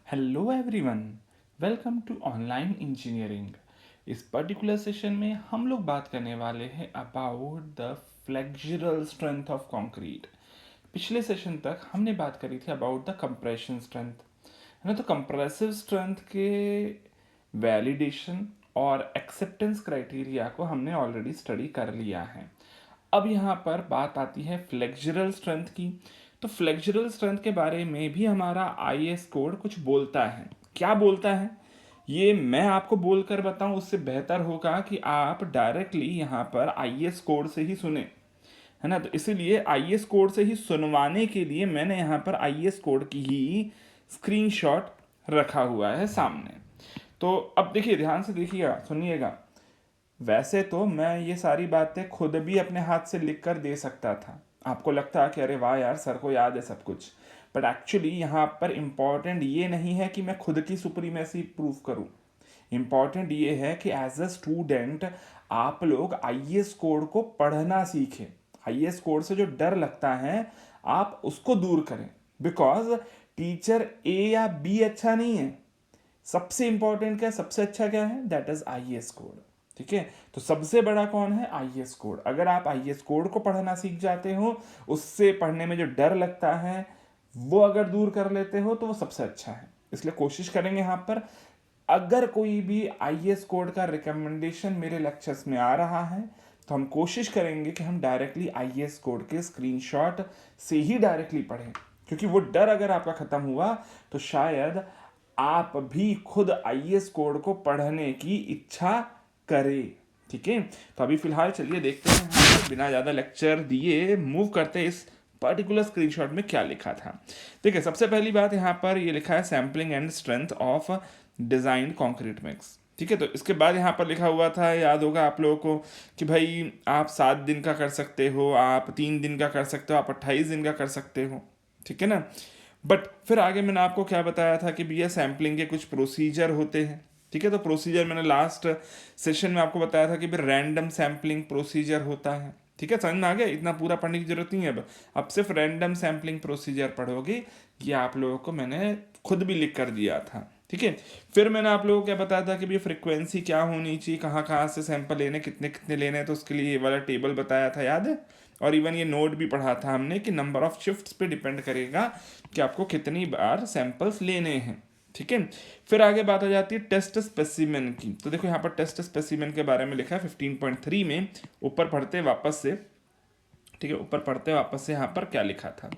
Hello everyone, welcome to online engineering. इस particular session में हम लोग बात करने वाले हैं about the flexural strength of concrete. पिछले सेशन तक हमने बात करी थी अबाउट द कंप्रेशन स्ट्रेंथ, है ना। तो कंप्रेसिव स्ट्रेंथ के वैलिडेशन और एक्सेप्टेंस क्राइटेरिया को हमने ऑलरेडी स्टडी कर लिया है। अब यहाँ पर बात आती है फ्लेक्सुरल स्ट्रेंथ की। तो फ्लेक्सुरल स्ट्रेंथ के बारे में भी हमारा आईएस कोड कुछ बोलता है। क्या बोलता है ये मैं आपको बोलकर बताऊं, उससे बेहतर होगा कि आप डायरेक्टली यहाँ पर आईएस कोड से ही सुने, है ना। तो इसीलिए आईएस कोड से ही सुनवाने के लिए मैंने यहाँ पर आईएस कोड की ही स्क्रीनशॉट रखा हुआ है सामने। तो अब देखिए, ध्यान से देखिएगा, सुनिएगा। वैसे तो मैं ये सारी बातें खुद भी अपने हाथ से लिख कर दे सकता था, आपको लगता है कि अरे वाह यार, सर को याद है सब कुछ। बट एक्चुअली यहाँ पर इम्पॉर्टेंट ये नहीं है कि मैं खुद की सुप्रीमेसी प्रूव करूँ। इम्पॉर्टेंट ये है कि एज अ स्टूडेंट आप लोग आईएएस कोड को पढ़ना सीखें। आईएएस कोड से जो डर लगता है आप उसको दूर करें। बिकॉज टीचर ए या बी अच्छा नहीं है, सबसे इंपॉर्टेंट क्या, सबसे अच्छा क्या है, दैट इज आईएएस कोड। ठीक है, तो सबसे बड़ा कौन है, आईएएस कोड। अगर आप आईएएस कोड को पढ़ना सीख जाते हो, उससे पढ़ने में जो डर लगता है वो अगर दूर कर लेते हो तो वो सबसे अच्छा है। इसलिए कोशिश करेंगे यहाँ पर, अगर कोई भी आईएएस कोड का रिकमेंडेशन मेरे लेक्चर्स में आ रहा है तो हम कोशिश करेंगे कि हम डायरेक्टली आईएएस कोड के स्क्रीनशॉट से ही डायरेक्टली पढ़ें। क्योंकि वो डर अगर आपका खत्म हुआ तो शायद आप भी खुद आईएएस कोड को पढ़ने की इच्छा करें। ठीक है, तो अभी फिलहाल चलिए देखते हैं, हम बिना ज़्यादा लेक्चर दिए मूव करते हैं इस पर्टिकुलर स्क्रीनशॉट में क्या लिखा था। देखिए, सबसे पहली बात यहाँ पर ये लिखा है sampling and strength of design concrete mix. ठीक है, तो इसके बाद यहाँ पर लिखा हुआ था, याद होगा आप लोगों को, कि भाई आप 7 दिन का कर सकते हो, आप 3 दिन का कर सकते हो, आप 28 दिन का कर सकते हो। ठीक है ना। बट फिर आगे मैंने आपको क्या बताया था कि भैया सैम्पलिंग के कुछ प्रोसीजर होते हैं। ठीक है, तो प्रोसीजर मैंने लास्ट सेशन में आपको बताया था कि भाई रैंडम सैम्पलिंग प्रोसीजर होता है। ठीक है, समझ में आ गया, इतना पूरा पढ़ने की जरूरत नहीं है। अब सिर्फ रैंडम सैम्पलिंग प्रोसीजर पढ़ोगे, ये आप लोगों को मैंने खुद भी लिख कर दिया था। ठीक है, फिर मैंने आप लोगों को क्या बताया था कि भाई फ्रीक्वेंसी क्या होनी चाहिए, कहाँ कहाँ से सैंपल लेने, कितने कितने लेने हैं, तो उसके लिए ये वाला टेबल बताया था, याद है। और इवन ये नोट भी पढ़ा था हमने कि नंबर ऑफ शिफ्ट्स पे डिपेंड करेगा कि आपको कितनी बार सैंपल्स लेने हैं। ठीक है, फिर आगे बात आ जाती है टेस्ट स्पेसिमेन की। तो देखो यहाँ पर टेस्ट स्पेसिमेन के बारे में लिखा है 15.3 में, ऊपर पढ़ते वापस से। ठीक है, ऊपर पढ़ते वापस से यहाँ पर क्या लिखा था।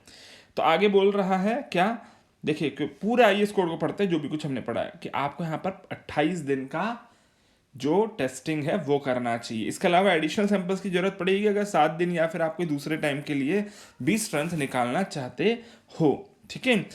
तो आगे बोल रहा है क्या, देखिए पूरा आईएएस कोड को पढ़ते हैं, जो भी कुछ हमने पढ़ा है, कि आपको यहाँ पर 28 दिन का जो टेस्टिंग है वो करना चाहिए। इसके अलावा एडिशनल सैंपल्स की जरूरत पड़ेगी अगर 7 दिन या फिर आप कोई दूसरे टाइम के लिए भी स्ट्रेंथ निकालना चाहते हो। ठीक है,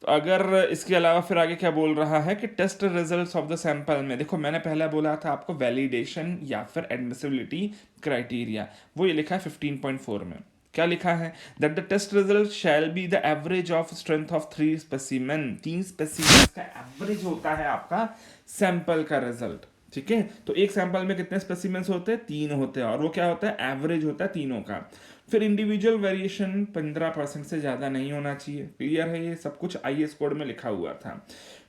तो अगर इसके अलावा फिर आगे क्या बोल रहा है कि test results of the sample में, देखो मैंने पहले बोला था आपको वैलिडेशन या फिर एडमिसिबिलिटी क्राइटेरिया, वो ये लिखा है 15.4 में। क्या लिखा है, that the test result shall be the average of strength of 3 specimen. 3 specimen का एवरेज होता है आपका सैंपल का रिजल्ट। ठीक है, तो एक सैंपल में कितने स्पेसिमेंस होते हैं, 3 होते हैं, और वो क्या होता है, एवरेज होता है तीनों का। फिर इंडिविजुअल वेरिएशन 15% से ज़्यादा नहीं होना चाहिए। क्लियर है, ये सब कुछ आईएएस कोड में लिखा हुआ था।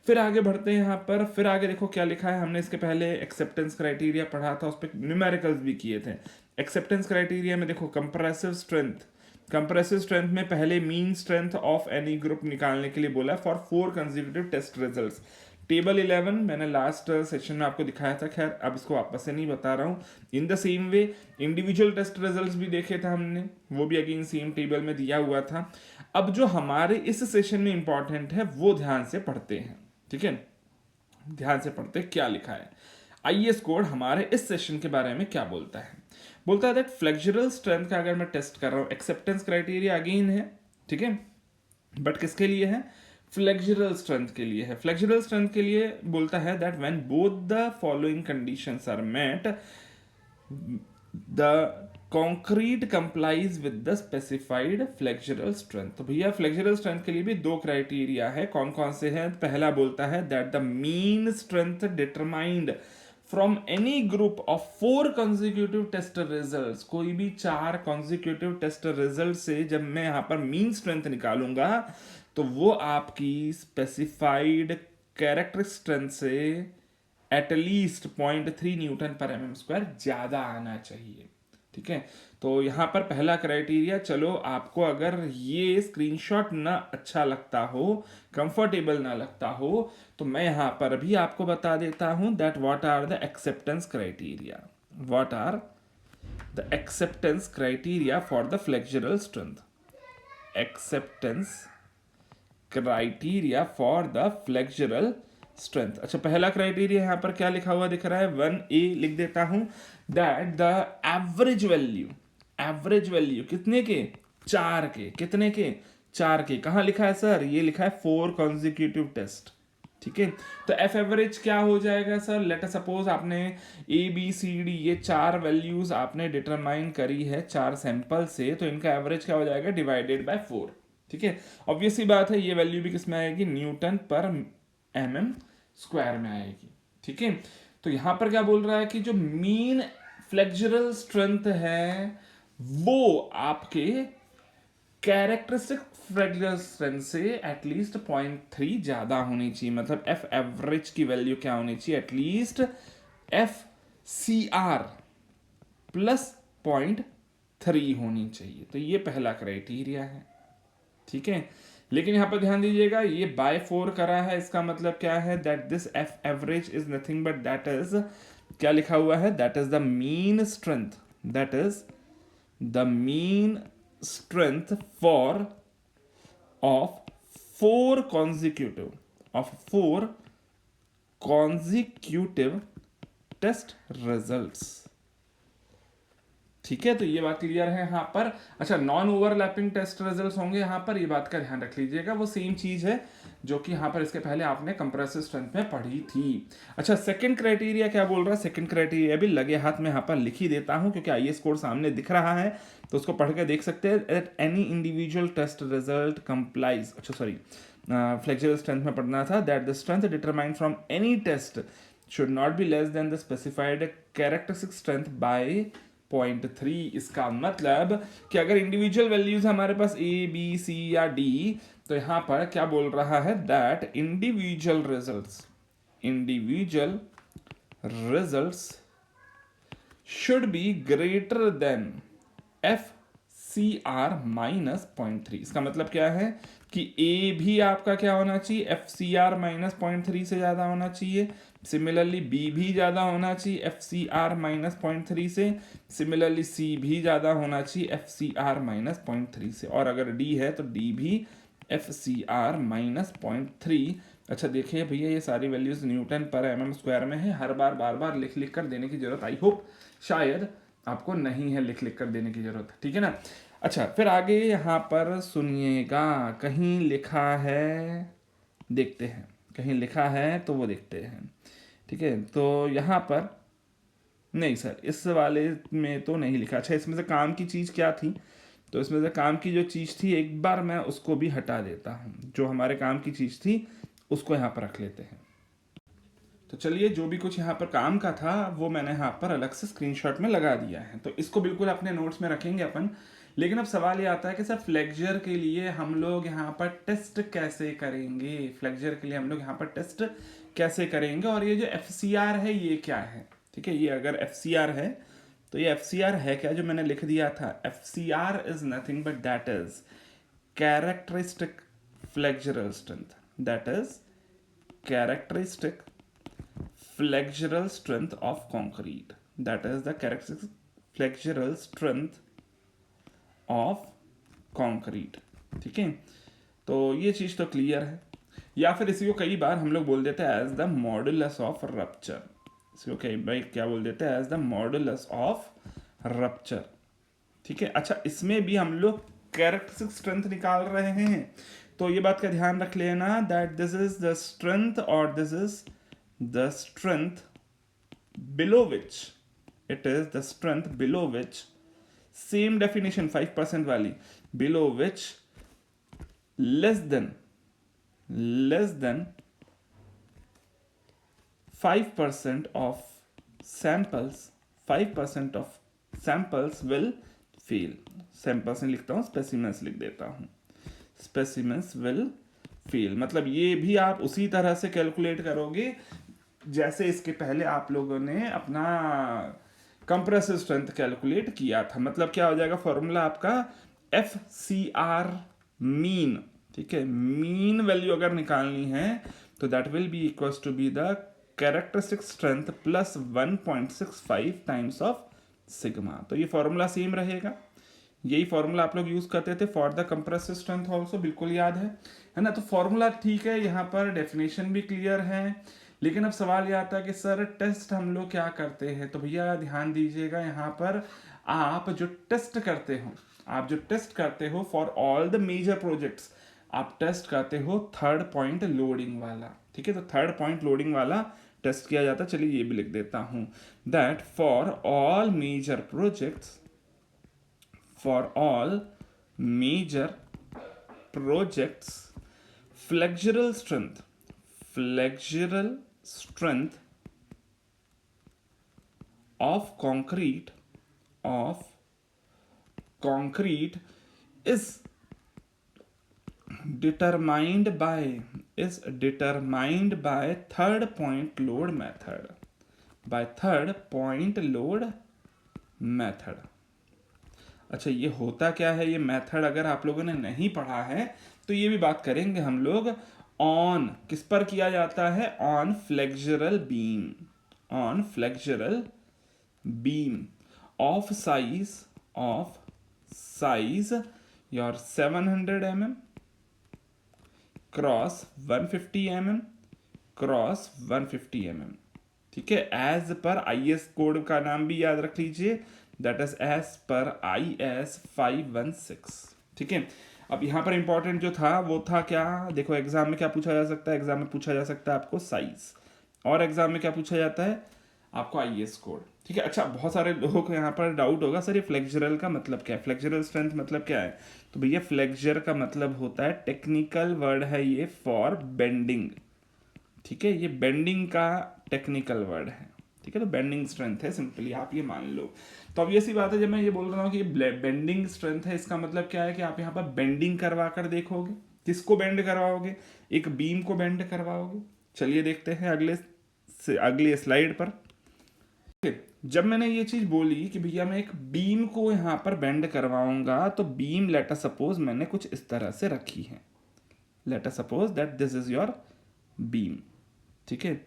फिर आगे बढ़ते हैं यहाँ पर, फिर आगे देखो क्या लिखा है, हमने इसके पहले एक्सेप्टेंस क्राइटेरिया पढ़ा था, उस पर न्यूमेरिकल्स भी किए थे। एक्सेप्टेंस क्राइटेरिया में देखो कंप्रेसिव स्ट्रेंथ, कंप्रेसिव स्ट्रेंथ में पहले mean strength of any group निकालने के लिए बोला for 4 consecutive test results. Table 11 मैंने लास्ट सेशन में आपको दिखाया था, खैर अब इसको वापस से नहीं बता रहा हूँ। In the same way individual test results भी देखे थे हमने, वो भी अगेन सेम टेबल में दिया हुआ था। अब जो हमारे इस सेशन में इंपॉर्टेंट है वो ध्यान से पढ़ते हैं। ठीक है, ध्यान से पढ़ते हैं क्या लिखा है। आईएएस कोड हमारे इस सेशन के बारे में क्या बोलता है, बोलता है दैट फ्लेक्सुरल स्ट्रेंथ का अगर मैं टेस्ट कर रहा हूँ, एक्सेप्टेंस क्राइटेरिया अगेन है। ठीक है, बट किसके लिए है, फ्लेक्सुरल स्ट्रेंथ के लिए है। फ्लेक्सुरल स्ट्रेंथ के लिए बोलता है that when both the following conditions are met the concrete complies with the specified flexural strength. तो भैया फ्लेक्सुरल स्ट्रेंथ के लिए भी 2 क्राइटेरिया है, कौन कौन से हैं। पहला बोलता है that the mean strength determined from any group of 4 consecutive test results. कोई भी 4 कंसेक्यूटिव टेस्ट रिजल्ट से जब मैं यहाँ पर मीन स्ट्रेंथ निकालूंगा तो वो आपकी स्पेसिफाइड कैरेक्टरिस्टिक स्ट्रेंथ से एटलीस्ट 0.3 न्यूटन पर एम स्क्वायर ज़्यादा आना चाहिए। ठीक है, तो यहाँ पर पहला क्राइटेरिया, चलो आपको अगर ये स्क्रीनशॉट ना अच्छा लगता हो, कंफर्टेबल ना लगता हो, तो मैं यहाँ पर भी आपको बता देता हूँ that what are the acceptance criteria, what are the acceptance criteria for the flexural strength, acceptance criteria for the flexural strength. अच्छा, पहला क्राइटेरिया यहाँ पर क्या लिखा हुआ दिख रहा है, 1A लिख देता हूं, दैट द एवरेज वैल्यू कितने के, 4 के, कितने के, 4 के। कहाँ लिखा है सर, ये लिखा है 4 कॉन्जिक्यूटिव टेस्ट। ठीक है, तो एफ एवरेज क्या हो जाएगा सर, लेट सपोज आपने ए बी सी डी ये 4 वैल्यूज आपने डिटरमाइन करी है 4 सैंपल से, तो इनका एवरेज क्या हो जाएगा, डिवाइडेड बाय 4। ठीक है, ऑब्वियस सी बात है ये वैल्यू भी किस में आएगी, न्यूटन पर एम स्क्वायर में आएगी। ठीक है, तो यहां पर क्या बोल रहा है कि जो मीन फ्लेक्सुरल स्ट्रेंथ है वो आपके कैरेक्टरिस्टिक फ्लेक्सुरल स्ट्रेंथ से एटलीस्ट 0.3 ज्यादा होनी चाहिए। मतलब एफ एवरेज की वैल्यू क्या होनी चाहिए, at least F C R plus 0.3 होनी चाहिए। तो ये पहला क्राइटेरिया है। ठीक है, लेकिन यहां पर ध्यान दीजिएगा ये बाय 4 करा है, इसका मतलब क्या है, that this F average is nothing but that is, क्या लिखा हुआ है, that is the mean strength, that is the mean strength for of 4 consecutive test results. ठीक है, तो ये बात क्लियर है यहाँ पर। अच्छा, नॉन ओवरलैपिंग टेस्ट रिजल्ट्स होंगे यहाँ पर, ये बात का ध्यान रख लीजिएगा, वो सेम चीज है जो कि यहाँ पर इसके पहले आपने कंप्रेसिव स्ट्रेंथ में पढ़ी थी। अच्छा, सेकंड क्राइटेरिया क्या बोल रहा है, सेकंड क्राइटेरिया भी लगे हाथ में यहाँ पर लिख ही देता हूँ क्योंकि आईएएस कोड सामने दिख रहा है, तो उसको पढ़ के देख सकते हैं। At any individual test result complies, अच्छा सॉरी, फ्लेक्सुरल स्ट्रेंथ में पढ़ना था, that the strength determined from any test should not be less than the specified characteristic strength by 0.3। इसका मतलब कि अगर इंडिविजुअल वैल्यूज हमारे पास ए बी सी या डी, तो यहां पर क्या बोल रहा है, that individual results should be greater than F C R minus 0.3। इसका मतलब क्या है कि ए भी आपका क्या होना चाहिए, एफ सी आर माइनस 0.3 से ज्यादा होना चाहिए। सिमिलरली बी भी ज्यादा होना चाहिए एफ सी आर माइनस 0.3 से। सिमिलरली सी भी ज्यादा होना चाहिए एफ सी आर माइनस 0.3 से। और अगर डी है तो डी भी एफ सी आर माइनस 0.3। अच्छा देखिए भैया, ये सारी वैल्यूज न्यूटन पर एम स्क्वायर में है, हर बार बार बार लिख लिख कर देने की जरूरत, आई होप शायद आपको नहीं है लिख लिख कर देने की जरूरत, ठीक है ना। अच्छा, फिर आगे यहाँ पर सुनिएगा, कहीं लिखा है, देखते हैं कहीं लिखा है तो वो देखते हैं। ठीक है, तो यहाँ पर नहीं सर, इस वाले में तो नहीं लिखा। अच्छा, इसमें से काम की चीज़ क्या थी, तो इसमें से काम की जो चीज़ थी एक बार मैं उसको भी हटा देता हूँ, जो हमारे काम की चीज़ थी उसको यहाँ पर रख लेते हैं। तो चलिए, जो भी कुछ यहाँ पर काम का था वो मैंने यहाँ पर अलग से स्क्रीनशॉट में लगा दिया है, तो इसको बिल्कुल अपने नोट्स में रखेंगे अपन। लेकिन अब सवाल ये आता है कि सर फ्लेक्सर के लिए हम लोग यहाँ पर टेस्ट कैसे करेंगे, फ्लेक्सर के लिए हम लोग यहाँ पर टेस्ट कैसे करेंगे, और ये जो एफ है ये क्या है। ठीक है, ये अगर एफ है तो ये एफ है क्या, जो मैंने लिख दिया था, F is nothing but that is characteristic flexural strength, that is characteristic flexural strength of concrete, that is the characteristic flexural strength of concrete। ठीक है, तो ये चीज तो क्लियर है। या फिर इसी को कई बार हम लोग बोल देते हैं as the modulus of rupture, इसको कई बार क्या बोल देते हैं, as the modulus of rupture. ठीक है, अच्छा इसमें भी हम लोग कैरेक्टरिस्टिक स्ट्रेंथ निकाल रहे हैं, तो ये बात का ध्यान रख लेना that this is the strength और this is the strength below which, it is the strength below which, same definition 5% वाली, below which less than 5% of samples 5% of samples will fail। samples नहीं लिखता हूँ, specimens लिख देता हूँ, specimens will fail. मतलब ये भी आप उसी तरह से कैलकुलेट करोगे जैसे इसके पहले आप लोगों ने अपना कंप्रेसिव स्ट्रेंथ कैलकुलेट किया था। मतलब क्या हो जाएगा फॉर्मूला आपका, एफ सी आर मीन, ठीक है, मीन वैल्यू अगर निकालनी है तो that will be equals to be the characteristic strength plus 1.65 times of sigma. तो ये फॉर्मूला सेम रहेगा, यही फॉर्मूला आप लोग यूज करते थे for the compressive strength also, बिल्कुल याद है ना। तो फॉर्मूला ठीक है, यहाँ पर डेफिनेशन भी क्लियर है। लेकिन अब सवाल ये आता है कि सर टेस्ट हम लोग क्या करते हैं, तो भैया ध्यान दीजिएगा यहाँ पर, आप जो टेस्ट करते हो, आप जो टेस्ट करते हो for all the major projects, आप टेस्ट करते हो थर्ड पॉइंट लोडिंग वाला, ठीक है। तो थर्ड पॉइंट लोडिंग वाला टेस्ट किया जाता है। चलिए ये भी लिख देता हूं, that for all major projects, for all major projects, flexural strength of concrete is determined by third point load method। अच्छा, ये होता क्या है, ये मेथड अगर आप लोगों ने नहीं पढ़ा है तो ये भी बात करेंगे हम लोग। ऑन किस पर किया जाता है, on flexural beam of size your 700 mm cross 150 mm cross 150 mm, ठीक है। एज पर IS कोड का नाम भी याद रख लीजिए, that is as per IS 516, ठीक है। अब यहाँ पर इंपॉर्टेंट जो था वो था क्या, देखो एग्जाम में क्या पूछा जा सकता है, एग्जाम में पूछा जा सकता है आपको साइज, और एग्जाम में क्या पूछा जाता है आपको IS कोड, ठीक है। अच्छा, बहुत सारे लोगों को यहाँ पर डाउट होगा, सर ये फ्लेक्सुरल का मतलब क्या है, फ्लेक्सुरल स्ट्रेंथ मतलब क्या है। तो भैया फ्लेक्सर का मतलब होता है, टेक्निकल वर्ड है ये फॉर बेंडिंग, ठीक है। ये बेंडिंग का टेक्निकल वर्ड है, ठीक है। तो बेंडिंग स्ट्रेंथ है, सिंपली आप ये मान लो। तो अब ये सी बात है, जब मैं ये बोल रहा हूँ कि ये बेंडिंग स्ट्रेंथ है, इसका मतलब क्या है कि आप यहाँ पर बेंडिंग करवा कर देखोगे। किसको बेंड करवाओगे, एक बीम को बेंड करवाओगे। चलिए देखते हैं अगले स्लाइड पर। जब मैंने ये चीज बोली कि भैया मैं एक बीम को यहाँ पर बेंड करवाऊंगा, तो बीम लेट सपोज मैंने कुछ इस तरह से रखी है, let suppose that this is your beam, ठीक है।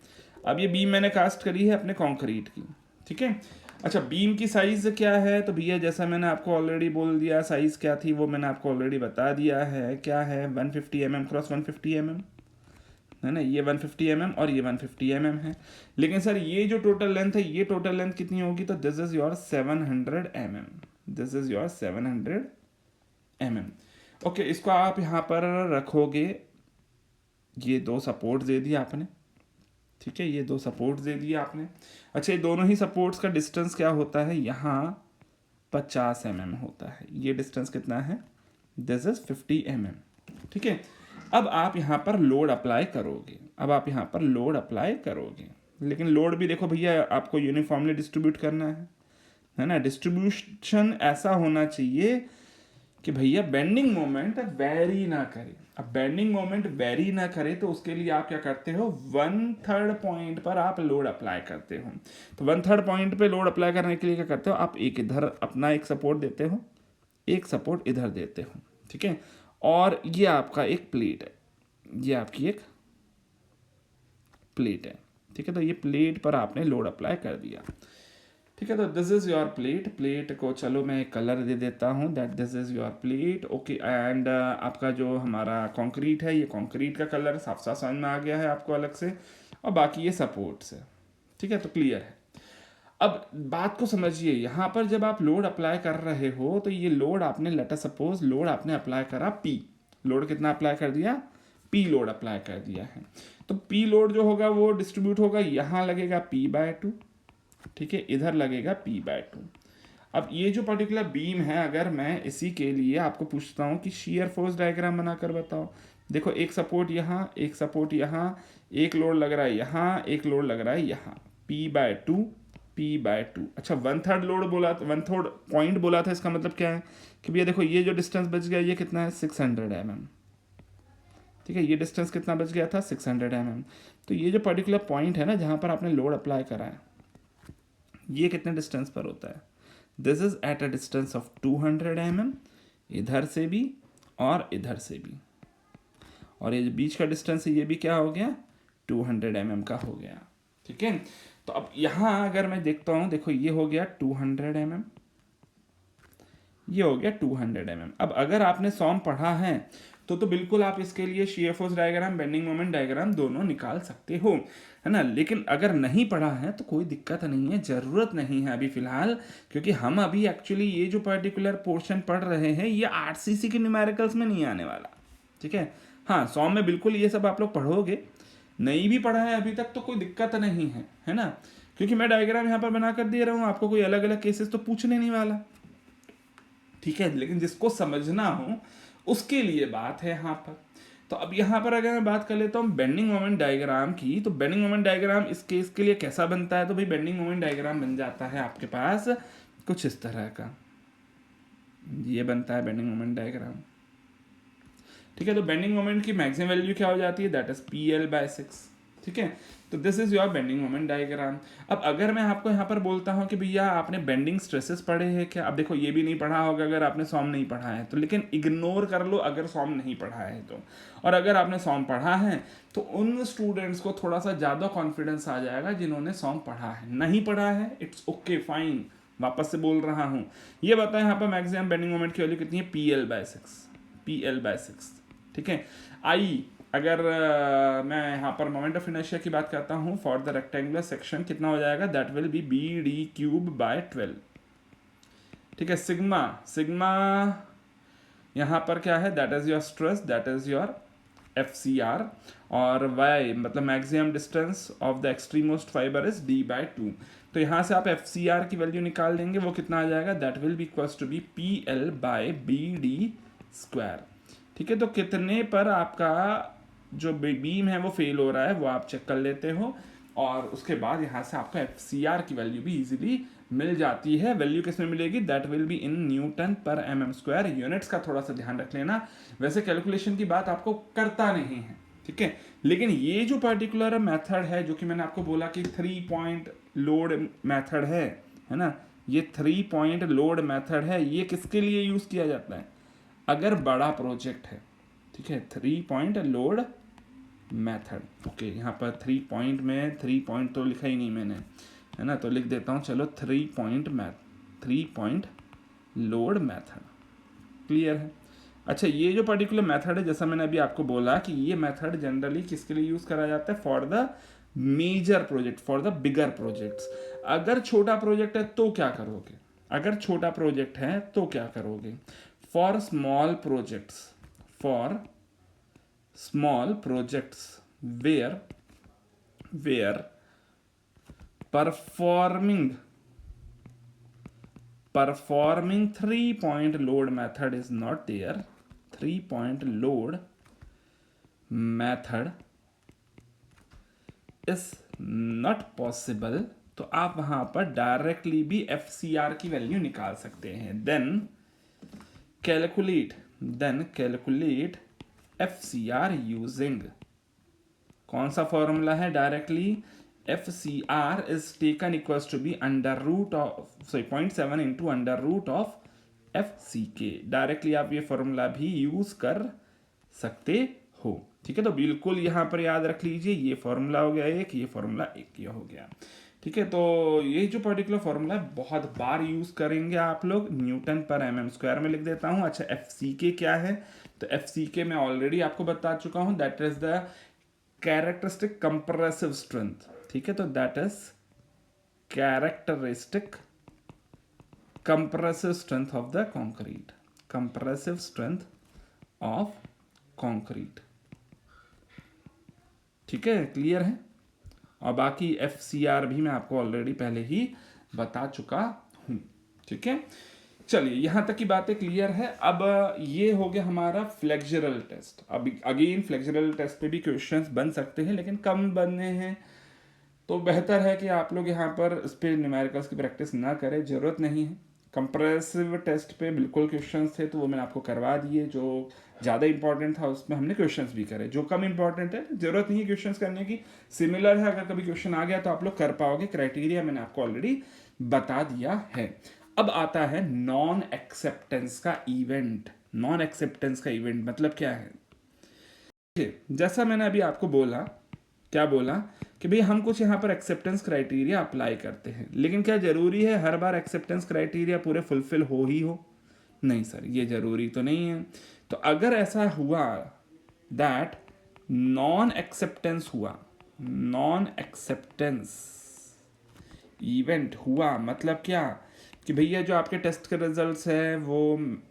अब ये बीम मैंने कास्ट करी है अपने कंक्रीट की, ठीक है। अच्छा, बीम की साइज क्या है, तो भैया जैसा मैंने आपको ऑलरेडी बोल दिया, साइज क्या थी वो मैंने आपको ऑलरेडी बता दिया है, क्या है 150 mm क्रॉस 150 mm, है ना। ये 150 mm और ये 150 mm है। लेकिन सर ये जो टोटल लेंथ है, ये टोटल लेंथ कितनी होगी, तो this is your 700 mm, this is your 700 mm। Okay, इसको आप यहाँ पर रखोगे, ये दो सपोर्ट दे दिया आपने, ठीक है, ये दो सपोर्ट्स दे दिए आपने। अच्छा, ये दोनों ही सपोर्ट्स का डिस्टेंस क्या होता है, यहाँ 50 mm होता है। ये डिस्टेंस कितना है, दिस इज 50 mm, ठीक है। अब आप यहाँ पर लोड अप्लाई करोगे, लेकिन लोड भी देखो भैया आपको यूनिफॉर्मली डिस्ट्रीब्यूट करना है ना। डिस्ट्रीब्यूशन ऐसा होना चाहिए कि भैया बेंडिंग मोमेंट वेरी ना करे। अब बेंडिंग मोमेंट वेरी ना करे तो उसके लिए आप क्या करते हो, 1/3 पॉइंट पर आप लोड अप्लाई करते हो। तो 1/3 पॉइंट पे लोड अप्लाई करने के लिए क्या करते हो, आप एक इधर अपना एक सपोर्ट देते हो, एक सपोर्ट इधर देते हो, ठीक है। और ये आपका एक प्लेट है, ये आपकी एक प्लेट है, ठीक है। तो ये प्लेट पर आपने लोड अप्लाई कर दिया, ठीक है। तो दिस इज योर प्लेट को चलो मैं कलर दे देता हूँ, that this is your plate, okay. And आपका जो हमारा कंक्रीट है, ये कंक्रीट का कलर साफ साफ समझ में आ गया है आपको अलग से, और बाकी ये सपोर्ट्स है, ठीक है। तो क्लियर है। अब बात को समझिए, यहाँ पर जब आप लोड अप्लाई कर रहे हो तो ये लोड आपने लेट अस सपोज लोड आपने अप्लाई करा P, लोड कितना अप्लाई कर दिया, P लोड अप्लाई कर दिया है। तो P लोड जो होगा वो डिस्ट्रीब्यूट होगा, यहाँ लगेगा P/2, ठीक है, इधर लगेगा P/2। अब ये जो पर्टिकुलर बीम है, अगर मैं इसी के लिए आपको पूछता हूँ कि शियर फोर्स डायग्राम बनाकर बताओ, देखो एक सपोर्ट यहाँ, एक सपोर्ट यहाँ, एक लोड लग रहा है यहाँ, एक लोड लग रहा है यहाँ, P/2 P/2। अच्छा, 1/3 लोड बोला, 1/3 पॉइंट बोला था, इसका मतलब क्या है कि भैया देखो ये जो डिस्टेंस बच गया ये कितना है, 600 mm, ठीक है, ये डिस्टेंस कितना बच गया था 600 mm। तो ये जो पर्टिकुलर पॉइंट है ना जहाँ पर आपने लोड अप्लाई करा है, ये कितने डिस्टेंस पर होता है, this is at a distance of 200 mm, इधर से भी और इधर से भी, और ये जो बीच का डिस्टेंस है ये भी क्या हो गया 200 mm का हो गया। ठीक है, तो अब यहाँ अगर मैं देखता हूँ, देखो ये हो गया 200 mm, ये हो गया 200 mm। अब अगर आपने सॉम पढ़ा है तो बिल्कुल आप इसके लिए shear force diagram, bending moment diagram दोनों निकाल सकते हो, है ना। लेकिन अगर नहीं पढ़ा है तो कोई दिक्कत नहीं है, ज़रूरत नहीं है अभी फ़िलहाल, क्योंकि हम अभी एक्चुअली ये जो पर्टिकुलर पोर्शन पढ़ रहे हैं ये आरसीसी के न्यूमेरिकल्स में नहीं आने वाला। ठीक है, हाँ सॉम में बिल्कुल ये सब आप लोग पढ़ोगे, नहीं भी पढ़ा है अभी तक तो कोई दिक्कत नहीं है ना, क्योंकि मैं डायग्राम यहाँ पर बना कर दे रहा हूँ आपको, कोई अलग अलग केसेस तो पूछने नहीं वाला। ठीक है, लेकिन जिसको समझना हो उसके लिए बात है यहाँ पर। तो अब यहाँ पर अगर मैं बात कर लेता हूँ बेंडिंग मोमेंट डायग्राम की, तो बेंडिंग मोमेंट डायग्राम इस केस के लिए कैसा बनता है, तो भाई बेंडिंग मोमेंट डायग्राम बन जाता है आपके पास कुछ इस तरह का, ये बनता है बेंडिंग मोमेंट डायग्राम। ठीक है, तो बेंडिंग मोमेंट की मैक्सिमम वैल्यू क्या हो जाती है, दैट इज PL/6। ठीक है, तो this is your bending moment diagram. अब अगर मैं आपको यहाँ पर बोलता हूँ कि भैया आपने बेंडिंग स्ट्रेसेस पढ़े हैं क्या, अब देखो ये भी नहीं पढ़ा होगा अगर आपने सॉम नहीं पढ़ा है तो, लेकिन इग्नोर कर लो अगर सॉम नहीं पढ़ा है तो, और अगर आपने सॉम पढ़ा है तो उन स्टूडेंट्स को थोड़ा सा ज़्यादा कॉन्फिडेंस आ जाएगा जिन्होंने सॉम पढ़ा है। नहीं पढ़ा है इट्स ओके फाइन, वापस से बोल रहा हूँ, ये बताएं यहाँ पर मैक्सिमम बेंडिंग मोमेंट की वैल्यू कितनी है, PL/6। ठीक है, आई अगर मैं यहाँ पर मोमेंट ऑफ इनर्शिया की बात करता हूँ फॉर द रेक्टेंगुलर सेक्शन कितना हो जाएगा, दैट विल बी BD3/12। ठीक है, सिग्मा यहाँ पर क्या है, that is your stress, that is your FCR, और Y मतलब maximum distance of the extremost fiber is D/2। तो यहाँ से आप FCR की वैल्यू निकाल देंगे, वो कितना आ जाएगा, that will be equals to be PL/BD²। ठीक है, तो कितने पर आपका जो बीम है वो फेल हो रहा है वो आप चेक कर लेते हो, और उसके बाद यहाँ से आपका FCR की वैल्यू भी इजीली मिल जाती है। वैल्यू किस में मिलेगी, that will be in Nm/mm²। Units का थोड़ा सा ध्यान रख लेना, वैसे कैलकुलेशन की बात आपको करता नहीं है। ठीक है, लेकिन ये जो पर्टिकुलर मेथड है जो कि मैंने आपको बोला कि 3 पॉइंट लोड मेथड है ना, ये 3 पॉइंट लोड मेथड है, ये किसके लिए यूज किया जाता है, अगर बड़ा प्रोजेक्ट है। ठीक है, 3 पॉइंट लोड मेथड, ओके यहाँ पर 3 पॉइंट में 3 पॉइंट तो लिखा ही नहीं मैंने, है ना, तो लिख देता हूँ चलो 3 पॉइंट लोड मेथड। क्लियर है। अच्छा, ये जो पर्टिकुलर मेथड है जैसा मैंने अभी आपको बोला कि ये मेथड जनरली किसके लिए यूज करा जाता है, for the major project, for the bigger projects. अगर छोटा प्रोजेक्ट है तो क्या करोगे, अगर छोटा प्रोजेक्ट है तो क्या करोगे, for small projects, for small projects where performing 3 point load method is not there, 3 point load method is not possible, तो आप वहां पर डायरेक्टली भी FCR की वैल्यू निकाल सकते हैं। देन कैलकुलेट FCR यूजिंग, कौन सा फॉर्मूला है, directly FCR is taken equals to be under root of 0.7 into under root of FCK। Directly आप ये फॉर्मूला भी यूज कर सकते हो। ठीक है, तो बिल्कुल यहाँ पर याद रख लीजिए, ये फॉर्मूला हो गया एक, ये फॉर्मूला एक, ये हो गया। ठीक है, तो ये जो पर्टिकुलर फॉर्मूला बहुत बार यूज करेंगे आप लोग, Nm/mm² में लिख देता हूँ। अच्छा, FCK क्या है, तो FCK मैं ऑलरेडी आपको बता चुका हूँ, that is the characteristic compressive strength. ठीक है, तो that is characteristic compressive strength of the concrete, compressive strength of concrete. ठीक है, क्लियर है। और बाकी FCR भी मैं आपको ऑलरेडी पहले ही बता चुका हूं। ठीक है, चलिए यहाँ तक की बातें क्लियर है। अब ये हो गया हमारा फ्लेक्सुरल टेस्ट। अब अगेन फ्लेक्सुरल टेस्ट पे भी क्वेश्चंस बन सकते हैं, लेकिन कम बनने हैं, तो बेहतर है कि आप लोग यहाँ पर इस पर न्यूमेरिकल्स की प्रैक्टिस ना करें, जरूरत नहीं है। कंप्रेसिव टेस्ट पे बिल्कुल क्वेश्चंस थे, तो वो मैंने आपको करवा दिए। जो ज़्यादा इंपॉर्टेंट था उसमें हमने क्वेश्चंस भी करे, जो कम इंपॉर्टेंट है ज़रूरत नहीं है क्वेश्चंस करने की, सिमिलर है, अगर कभी क्वेश्चन आ गया तो आप लोग कर पाओगे। क्राइटेरिया मैंने आपको ऑलरेडी बता दिया है। अब आता है नॉन एक्सेप्टेंस का इवेंट। नॉन एक्सेप्टेंस का इवेंट मतलब क्या है? जैसा मैंने अभी आपको बोला, क्या बोला कि भाई हम कुछ यहाँ पर एक्सेप्टेंस क्राइटेरिया अप्लाई करते हैं, लेकिन क्या जरूरी है हर बार एक्सेप्टेंस क्राइटेरिया पूरे फुलफिल हो ही हो? नहीं सर, ये जरूरी तो नहीं है। तो अगर ऐसा हुआ दैट नॉन एक्सेप्टेंस हुआ, नॉन एक्सेप्टेंस इवेंट हुआ, मतलब क्या कि भैया जो आपके टेस्ट के रिजल्ट्स है वो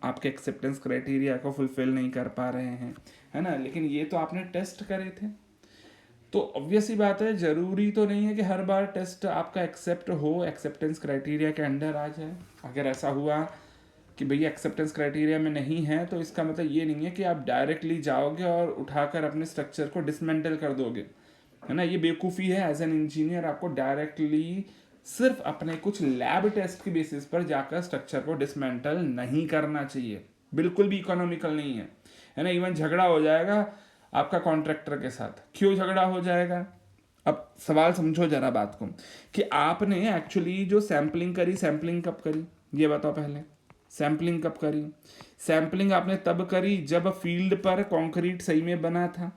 आपके एक्सेप्टेंस क्राइटेरिया को फुलफिल नहीं कर पा रहे हैं, है ना, लेकिन ये तो आपने टेस्ट करे थे, तो ऑब्वियस ही बात है जरूरी तो नहीं है कि हर बार टेस्ट आपका एक्सेप्ट हो, एक्सेप्टेंस क्राइटेरिया के अंडर आ जाए। अगर ऐसा हुआ कि भैया एक्सेप्टेंस क्राइटेरिया में नहीं है, तो इसका मतलब ये नहीं है कि आप डायरेक्टली जाओगे और उठाकर अपने स्ट्रक्चर को डिसमेंटल कर दोगे, है ना। ये बेवकूफ़ी है। एज एन इंजीनियर आपको डायरेक्टली सिर्फ अपने कुछ लैब टेस्ट के बेसिस पर जाकर स्ट्रक्चर को डिसमेंटल नहीं करना चाहिए, बिल्कुल भी इकोनॉमिकल नहीं है ना। इवन झगड़ा हो जाएगा आपका कॉन्ट्रैक्टर के साथ। क्यों झगड़ा हो जाएगा? अब सवाल समझो जरा बात को, कि आपने एक्चुअली जो सैम्पलिंग करी, सैम्पलिंग कब करी ये बताओ पहले। सैम्पलिंग कब करी? सैम्पलिंग आपने तब करी जब फील्ड पर कंक्रीट सही में बना था,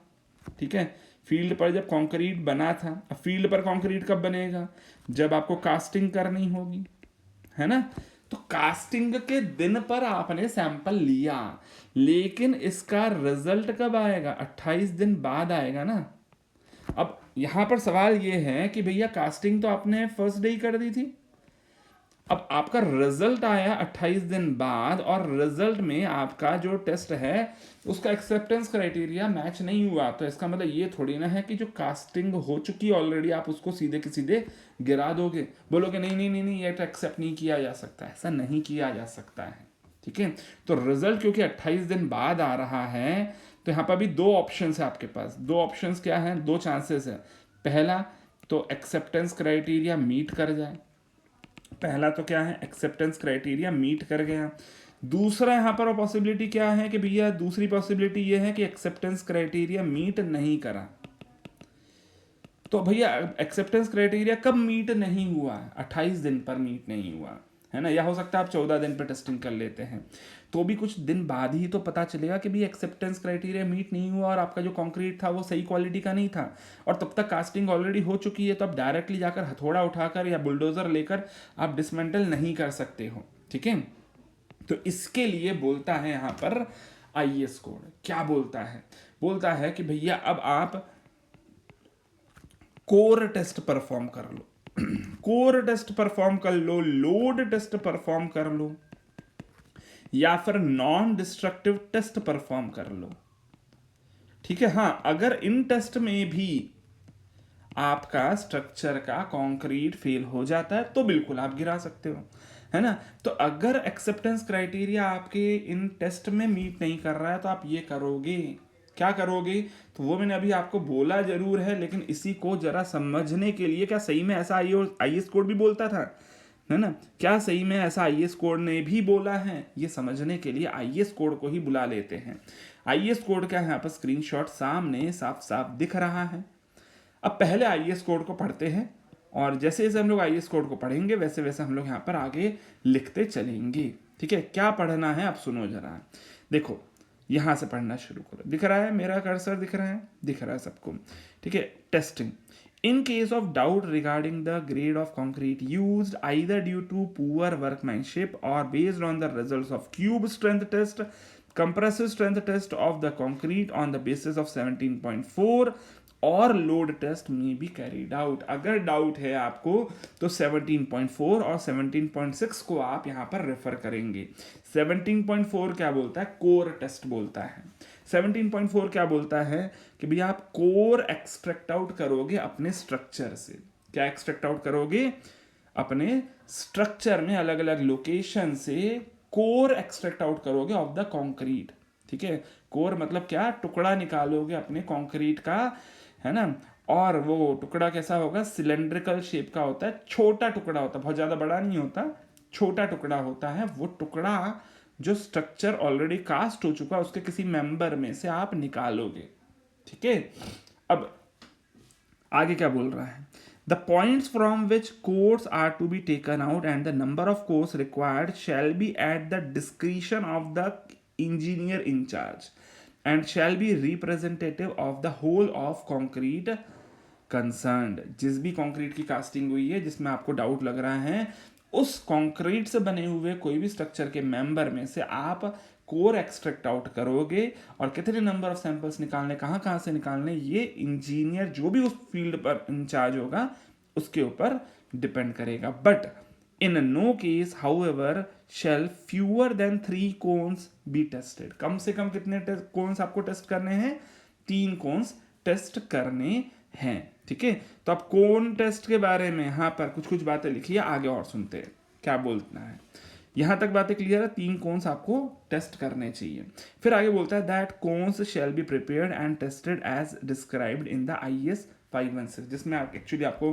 ठीक है। फील्ड पर जब कंक्रीट बना था। अब फील्ड पर कंक्रीट कब बनेगा? जब आपको कास्टिंग करनी होगी, है ना। तो कास्टिंग के दिन पर आपने सैंपल लिया, लेकिन इसका रिजल्ट कब आएगा? 28 दिन बाद आएगा ना। अब यहां पर सवाल यह है कि भैया कास्टिंग तो आपने फर्स्ट डे ही कर दी थी, अब आपका रिजल्ट आया 28 दिन बाद, और रिजल्ट में आपका जो टेस्ट है उसका एक्सेप्टेंस क्राइटेरिया मैच नहीं हुआ, तो इसका मतलब ये थोड़ी ना है कि जो कास्टिंग हो चुकी ऑलरेडी आप उसको सीधे के सीधे गिरा दोगे, बोलोगे नहीं नहीं नहीं नहीं ये तो एक्सेप्ट नहीं किया जा सकता। ऐसा नहीं किया जा सकता है, ठीक है। तो रिजल्ट क्योंकि 28 दिन बाद आ रहा है, तो यहाँ पर भी दो ऑप्शन है आपके पास। दो ऑप्शन क्या है, दो चांसेस है। पहला तो एक्सेप्टेंस क्राइटेरिया मीट कर जाए, पहला तो क्या है, एक्सेप्टेंस क्राइटेरिया मीट कर गया। दूसरा यहाँ पर पॉसिबिलिटी क्या है कि भैया, दूसरी पॉसिबिलिटी ये है कि एक्सेप्टेंस क्राइटेरिया मीट नहीं करा। तो भैया एक्सेप्टेंस क्राइटेरिया कब मीट नहीं हुआ? 28 दिन पर मीट नहीं हुआ, है ना। या हो सकता है आप 14 दिन पर टेस्टिंग कर लेते हैं, तो भी कुछ दिन बाद ही तो पता चलेगा कि भाई एक्सेप्टेंस क्राइटेरिया मीट नहीं हुआ और आपका जो कंक्रीट था वो सही क्वालिटी का नहीं था, और तब तक कास्टिंग ऑलरेडी हो चुकी है। तो आप डायरेक्टली जाकर हथौड़ा उठाकर या बुलडोजर लेकर आप डिसमेंटल नहीं कर सकते हो, ठीक है। तो इसके लिए बोलता है यहाँ पर आईएस कोड, क्या बोलता है? बोलता है कि भैया अब आप कोर टेस्ट परफॉर्म कर लो, कोर टेस्ट परफॉर्म कर लो, लोड टेस्ट परफॉर्म कर लो, या फिर नॉन डिस्ट्रक्टिव टेस्ट परफॉर्म कर लो, ठीक है। हाँ, अगर इन टेस्ट में भी आपका स्ट्रक्चर का कंक्रीट फेल हो जाता है तो बिल्कुल आप गिरा सकते हो, है ना। तो अगर एक्सेप्टेंस क्राइटेरिया आपके इन टेस्ट में मीट नहीं कर रहा है तो आप ये करोगे, क्या करोगे? तो वो मैंने अभी आपको बोला जरूर है, लेकिन इसी को जरा समझने के लिए, क्या सही में ऐसा आईएस कोड भी बोलता था, है ना, क्या सही में ऐसा आईएस कोड ने भी बोला है? ये समझने के लिए आईएस कोड को ही बुला लेते हैं। आईएस कोड का यहाँ पर स्क्रीनशॉट सामने साफ साफ दिख रहा है। अब पहले आईएस कोड को पढ़ते हैं, और जैसे जैसे हम लोग आईएस कोड को पढ़ेंगे वैसे वैसे हम लोग यहाँ पर आगे लिखते चलेंगे, ठीक है। क्या पढ़ना है आप सुनो जरा, देखो यहाँ से पढ़ना शुरू करो। दिख रहा है मेरा कर्सर? दिख रहा है? दिख रहा है सबको, ठीक है। Testing in case of doubt regarding the grade of concrete used, either due to poor workmanship or based on the results of cube strength test, compressive strength test of the concrete on the basis of 17.4 और load test में भी carried out. अगर doubt है आपको तो 17.4 और 17.6 को आप यहाँ पर रेफर करेंगे। 17.4 क्या बोलता है? कोर टेस्ट बोलता है। 17.4 क्या बोलता है कि भैया आप कोर एक्सट्रैक्ट आउट करोगे अपने स्ट्रक्चर से। क्या एक्सट्रैक्ट आउट करोगे? अपने स्ट्रक्चर में अलग अलग लोकेशन से कोर एक्सट्रैक्ट आउट करोगे ऑफ द कंक्रीट, ठीक है। कोर मतलब क्या? टुकड़ा निकालोगे अपने कंक्रीट का, है ना। और वो टुकड़ा कैसा होगा? सिलेंड्रिकल शेप का होता है, छोटा टुकड़ा होता है, बहुत ज्यादा बड़ा नहीं होता, छोटा टुकड़ा होता है, वो टुकड़ा जो स्ट्रक्चर ऑलरेडी कास्ट हो चुका है उसके किसी मेंबर में से आप निकालोगे। ठीक है, अब आगे क्या बोल रहा है, the points from which cores are to be taken out and the number of cores required shall be at the discretion of the engineer in charge and shall be representative of the whole of concrete concerned. जिस भी concrete की casting हुई है जिसमें आपको doubt लग रहा है, उस कंक्रीट से बने हुए कोई भी स्ट्रक्चर के मेंबर में से आप कोर एक्सट्रैक्ट आउट करोगे, और कितने नंबर ऑफ सैंपल्स निकालने, कहाँ कहाँ से निकालने, ये इंजीनियर जो भी उस फील्ड पर इंचार्ज होगा उसके ऊपर डिपेंड करेगा। But in no case however shall fewer than 3 cores be tested. कम से कम कितने कोन्स आपको टेस्ट करने हैं, 3 कोन्स टेस्ट करने हैं। ठीक है, तो अब कोन टेस्ट के बारे में यहाँ पर कुछ कुछ बातें लिखी है, आगे और सुनते हैं क्या बोलना है। यहां तक बातें क्लियर है, 3 कोन्स आपको टेस्ट करने चाहिए। फिर आगे बोलता है that cores shall be prepared and tested as described in the IS 516, जिसमें एक्चुअली आपको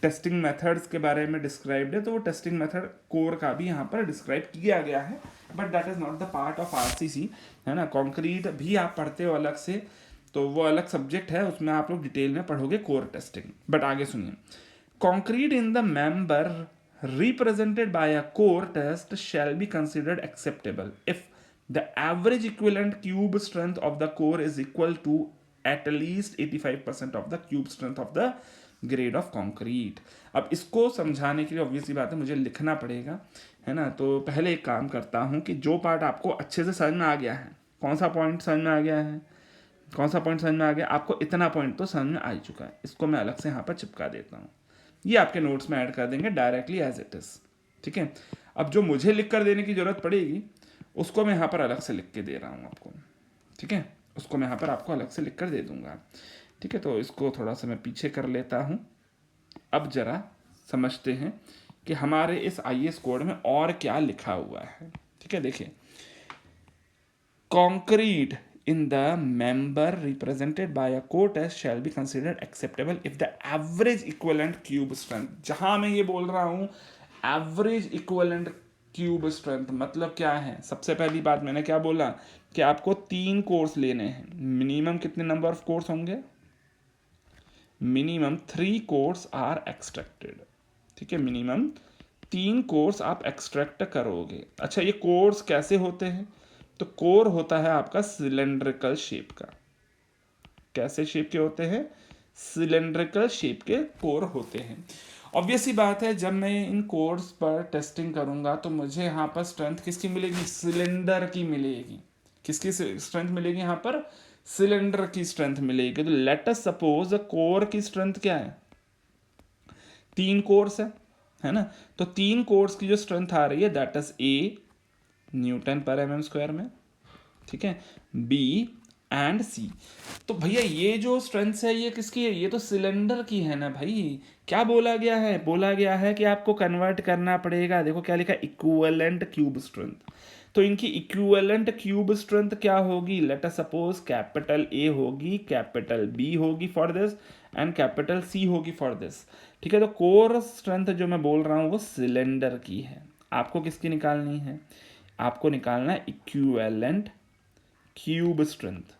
टेस्टिंग मेथड्स के बारे में डिस्क्राइब्ड है, तो वो टेस्टिंग मेथड कोर का भी यहाँ पर डिस्क्राइब किया गया है, but that is not the part of RCC, है ना। कॉन्क्रीट भी आप पढ़ते हो अलग से, तो वो अलग सब्जेक्ट है, उसमें आप लोग डिटेल में पढ़ोगे कोर टेस्टिंग। बट आगे सुनिए, concrete in the member represented by a core test shall be considered acceptable if the average equivalent cube strength of the core is equal to at least 85% of the cube strength of the grade of concrete। अब इसको समझाने के लिए obviously बात है मुझे लिखना पड़ेगा, है ना। तो पहले एक काम करता हूँ कि जो पार्ट आपको अच्छे से समझ में आ गया है, कौन सा पॉइंट समझ में आ गया है, कौन सा पॉइंट समझ में आ गया, आपको इतना पॉइंट तो समझ में आ ही चुका है, इसको मैं अलग से यहाँ पर चिपका देता हूँ, ये आपके नोट्स में ऐड कर देंगे डायरेक्टली एज इट इज। ठीक है, अब जो मुझे लिख कर देने की जरूरत पड़ेगी उसको मैं यहाँ पर अलग से लिख के दे रहा हूँ आपको। ठीक है, उसको मैं यहाँ पर आपको अलग से लिख कर दे दूंगा। ठीक है, तो इसको थोड़ा सा मैं पीछे कर लेता हूँ। अब जरा समझते हैं कि हमारे इस IS कोड में और क्या लिखा हुआ है। ठीक है, देखिए, concrete in the member represented by a core test shall be considered acceptable if the average equivalent cube strength, जहां मैं ये बोल रहा हूं average equivalent cube strength मतलब क्या है, सबसे पहली बात मैंने क्या बोला कि आपको 3 कोर्स लेने हैं। मिनिमम कितने नंबर ऑफ कोर्स होंगे, मिनिमम 3 कोर्स आर एक्सट्रैक्टेड। ठीक है, मिनिमम 3 कोर्स आप एक्सट्रैक्ट करोगे। अच्छा, ये कोर्स कैसे होते हैं, तो कोर होता है आपका सिलेंड्रिकल शेप का। कैसे शेप के होते हैं, सिलेंड्रिकल शेप के कोर होते हैं। ऑब्वियसली बात है, जब मैं इन कोर्स पर टेस्टिंग करूंगा तो मुझे यहाँ पर स्ट्रेंथ किसकी मिलेगी, सिलेंडर की मिलेगी। किसकी स्ट्रेंथ मिलेगी, यहाँ पर सिलेंडर की स्ट्रेंथ मिलेगी। तो लेट अस सपोज कोर की स्ट्रेंथ क्या है, 3 कोर्स है ना, तो 3 कोर्स की जो स्ट्रेंथ आ रही है दैट इज A न्यूटन पर mm² में। ठीक है, B एंड C। तो भैया ये जो स्ट्रेंथ है ये किसकी है, ये तो सिलेंडर की है ना भाई। क्या बोला गया है, बोला गया है कि आपको कन्वर्ट करना पड़ेगा, देखो क्या लिखा है, इक्विवेलेंट क्यूब स्ट्रेंथ। तो इनकी इक्विवेलेंट क्यूब स्ट्रेंथ क्या होगी, let us suppose capital A होगी, कैपिटल B होगी for this and capital C होगी फॉर दिस। ठीक है, तो कोर स्ट्रेंथ जो मैं बोल रहा हूँ वो सिलेंडर की है। आपको किसकी निकालनी है, आपको निकालना है इक्विवेलेंट क्यूब स्ट्रेंथ।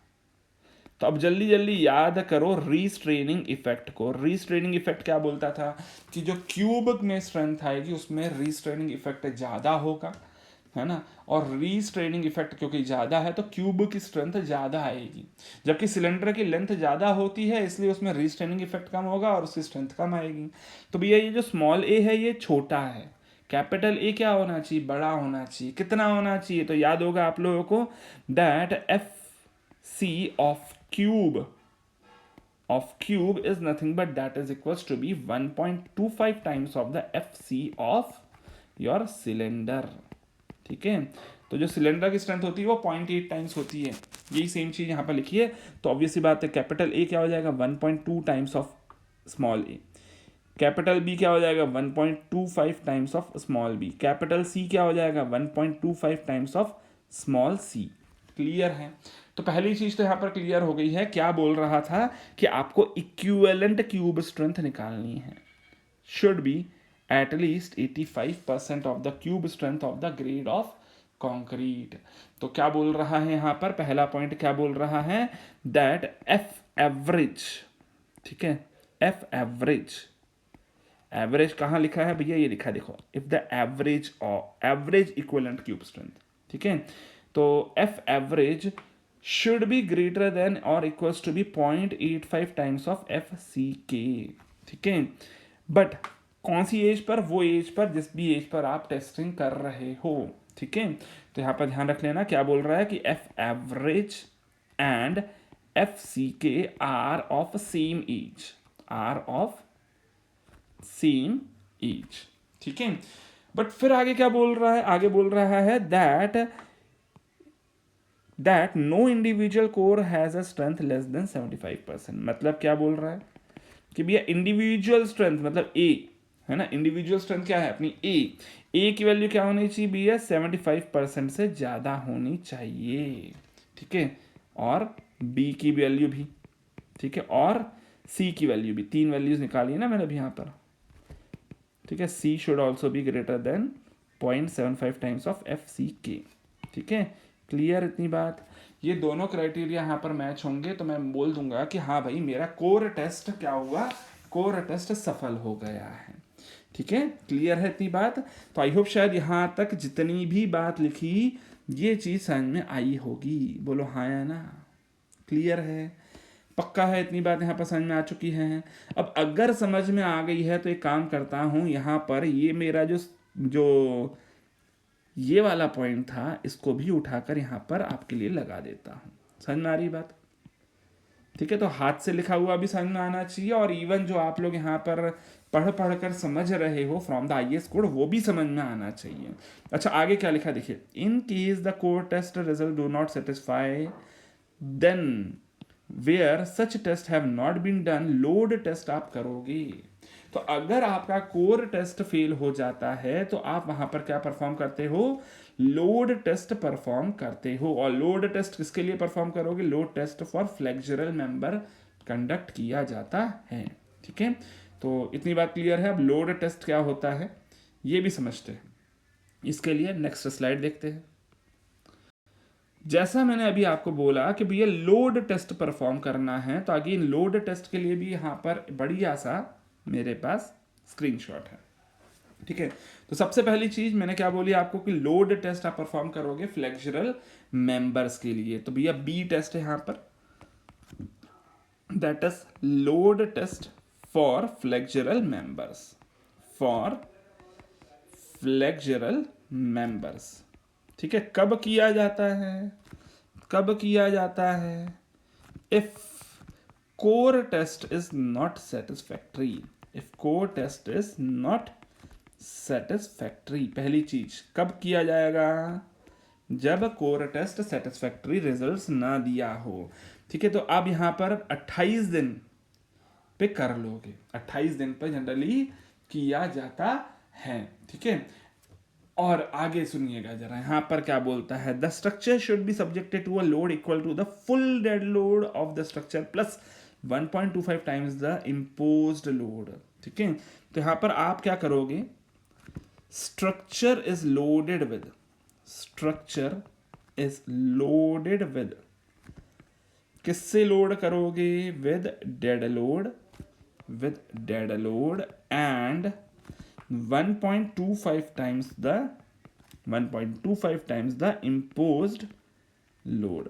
तो अब जल्दी जल्दी याद करो रीस्ट्रेनिंग इफेक्ट को। रीस्ट्रेनिंग इफेक्ट क्या बोलता था कि जो क्यूब में स्ट्रेंथ आएगी उसमें रीस्ट्रेनिंग इफेक्ट ज़्यादा होगा, है ना। और रीस्ट्रेनिंग इफेक्ट क्योंकि ज़्यादा है तो क्यूब की स्ट्रेंथ ज़्यादा आएगी, जबकि सिलेंडर की लेंथ ज़्यादा होती है इसलिए उसमें रीस्ट्रेनिंग इफेक्ट कम होगा और उसकी स्ट्रेंथ कम आएगी। तो भैया ये जो स्मॉल a है ये छोटा है, कैपिटल A क्या होना चाहिए, बड़ा होना चाहिए। कितना होना चाहिए, तो याद होगा आप लोगों को that FC of cube is nothing but that is equals to be 1.25 times of the FC of your cylinder। ठीक है, तो जो सिलेंडर की स्ट्रेंथ होती है वो 0.8 टाइम्स होती है, यही सेम चीज यहाँ पर लिखी है। तो ऑब्वियसली बात है कैपिटल A क्या हो जाएगा 1.2 times of small a, capital B क्या हो जाएगा 1.25 times of small b, capital C क्या हो जाएगा 1.25 times of small c। Clear है, तो पहली चीज तो यहाँ पर क्लियर हो गई है। क्या बोल रहा था कि आपको इक्विवेलेंट क्यूब स्ट्रेंथ निकालनी है, should be at least 85% of the cube strength of the grade of concrete. तो क्या बोल रहा है यहाँ पर, पहला पॉइंट क्या बोल रहा है, that F average, ठीक है, F average, एवरेज कहाँ लिखा है भैया, ये लिखा है देखो, इफ द एवरेज और एवरेज इक्विवेलेंट क्यूब स्ट्रेंथ, ठीक है, तो F average should be greater than और equals to be 0.85 times of F C K, ठीक है, बट कौन सी एज पर, वो एज पर जिस भी एज पर आप टेस्टिंग कर रहे हो, ठीक है, तो यहाँ पर ध्यान रख लेना क्या बोल रहा है कि F average and F C K are of same age, are of same age, ठीक है, बट फिर आगे क्या बोल रहा है, आगे बोल रहा है that no individual core has a strength less than 75%, मतलब क्या बोल रहा है कि भैया इंडिविजुअल स्ट्रेंथ मतलब ए है ना, इंडिविजुअल स्ट्रेंथ क्या है अपनी ए की वैल्यू क्या होनी चाहिए भैया, 75% से ज्यादा होनी चाहिए, ठीक है, और बी की वैल्यू भी, ठीक है, और सी की वैल्यू भी, तीन वैल्यूज निकाली है ना मैंने अभी यहाँ पर, ठीक है, C should also be greater than 0.75 times of F C K, ठीक है, क्लियर इतनी बात, ये दोनों क्राइटेरिया यहाँ पर मैच होंगे तो मैं बोल दूंगा कि हाँ भाई मेरा कोर टेस्ट क्या हुआ, कोर टेस्ट सफल हो गया है, ठीक है, क्लियर है इतनी बात। तो आई होप शायद यहाँ तक जितनी भी बात लिखी ये चीज़ समझ में आई होगी, बोलो हाँ या ना, क्लियर है, पक्का है इतनी बात यहाँ पर समझ में आ चुकी है। अब अगर समझ में आ गई है तो एक काम करता हूँ, यहाँ पर ये मेरा जो जो ये वाला पॉइंट था इसको भी उठाकर यहाँ पर आपके लिए लगा देता हूँ, समझ में आ रही बात, ठीक है, तो हाथ से लिखा हुआ भी समझ में आना चाहिए और इवन जो आप लोग यहाँ पर पढ़ कर समझ रहे हो फ्रॉम द आईएएस कोड वो भी समझ में आना चाहिए। अच्छा आगे क्या लिखा देखिए, in case the core test result do not satisfy then where such test have not been done, load test आप करोगे। तो अगर आपका कोर टेस्ट फेल हो जाता है तो आप वहां पर क्या परफॉर्म करते हो, लोड टेस्ट परफॉर्म करते हो, और लोड टेस्ट किसके लिए परफॉर्म करोगे, load test for flexural member conduct किया जाता है, ठीक है, तो इतनी बात क्लियर है। अब लोड टेस्ट क्या होता है ये भी समझते हैं, इसके लिए नेक्स्ट स्लाइड देखते हैं। जैसा मैंने अभी आपको बोला कि भैया लोड टेस्ट परफॉर्म करना है, तो अगेन लोड टेस्ट के लिए भी यहाँ पर बढ़िया सा मेरे पास स्क्रीनशॉट है, ठीक है, तो सबसे पहली चीज मैंने क्या बोली आपको कि लोड टेस्ट आप परफॉर्म करोगे फ्लेक्सुरल मेंबर्स के लिए, तो भैया बी टेस्ट है यहाँ पर, that is load test for flexural members, for flexural members, ठीक है, कब किया जाता है, कब किया जाता है, if core test is not satisfactory, if core test is not satisfactory, पहली चीज कब किया जाएगा, जब कोर टेस्ट सेटिस्फैक्ट्री रिजल्ट्स ना दिया हो, ठीक है, तो अब यहां पर 28 दिन पे कर लोगे, 28 दिन पे जनरली किया जाता है, ठीक है, और आगे सुनिएगा जरा यहां पर क्या बोलता है, the structure should be subjected to a load equal to the full dead load of the structure plus 1.25 times the imposed load, ठीक है, तो यहां पर आप क्या करोगे, structure is loaded with, structure is loaded with, किससे लोड करोगे, with dead load, with dead load and 1.25 times the imposed load,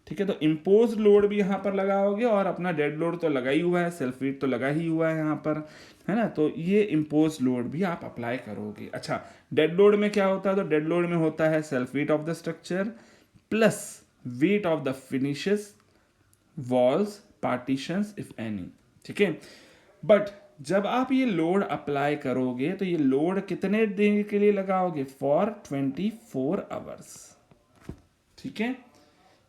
ठीक है, तो इम्पोज लोड भी यहाँ पर लगाओगे और अपना डेड लोड तो लगा ही हुआ है, सेल्फ वेट तो लगा ही हुआ है यहाँ पर, है ना, तो ये इम्पोज लोड भी आप अप्लाई करोगे। अच्छा डेड लोड में क्या होता है, तो डेड लोड में होता है self weight of the structure plus weight of the finishes, walls, partitions if any, ठीक है, बट जब आप ये लोड अप्लाई करोगे तो ये लोड कितने दिन के लिए लगाओगे, फॉर 24 आवर्स, ठीक है,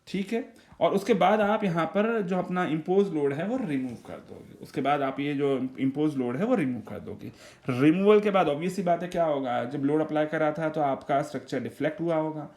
ठीक है, और उसके बाद आप यहाँ पर जो अपना इम्पोज लोड है वो रिमूव कर दोगे, उसके बाद आप ये जो इम्पोज लोड है वो रिमूव कर दोगे। रिमूवल के बाद ऑब्वियसली बात है क्या होगा, जब लोड अप्लाई करा था तो आपका स्ट्रक्चर डिफ्लेक्ट हुआ होगा,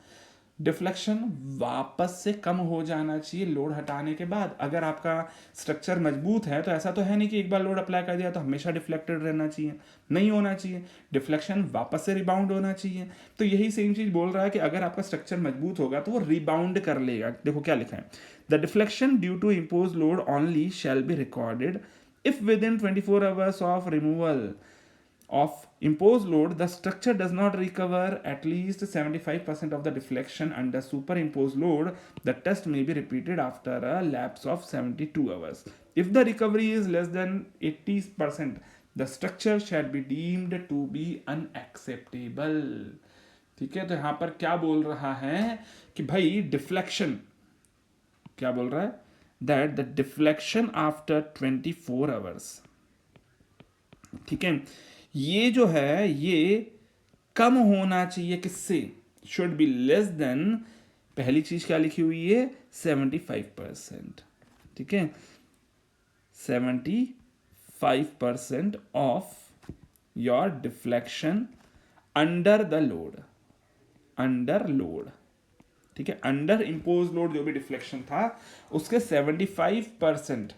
डिफ्लेक्शन वापस से कम हो जाना चाहिए लोड हटाने के बाद। अगर आपका स्ट्रक्चर मजबूत है तो ऐसा तो है नहीं कि एक बार लोड अप्लाई कर दिया तो हमेशा डिफ्लेक्टेड रहना चाहिए, नहीं होना चाहिए। डिफ्लेक्शन वापस से रिबाउंड होना चाहिए। तो यही सेम चीज बोल रहा है कि अगर आपका स्ट्रक्चर मजबूत होगा तो वो रिबाउंड कर लेगा। देखो क्या लिखा है, the deflection due to impose load only shall be recorded if within 24 hours of removal of imposed load the structure does not recover at least 75% of the deflection under superimposed load, the test may be repeated after a lapse of 72 hours. If the recovery is less than 80%, the structure shall be deemed to be unacceptable. ठीक है, तो यहां पर क्या बोल रहा है कि भाई डिफ्लेक्शन, क्या बोल रहा है, that the deflection after 24 hours, ठीक है, ये जो है ये कम होना चाहिए किससे, शुड बी लेस देन, पहली चीज क्या लिखी हुई है 75%, ठीक है, 75% of your deflection under the load, under load, ठीक है, अंडर इम्पोज लोड जो भी डिफ्लेक्शन था उसके 75%,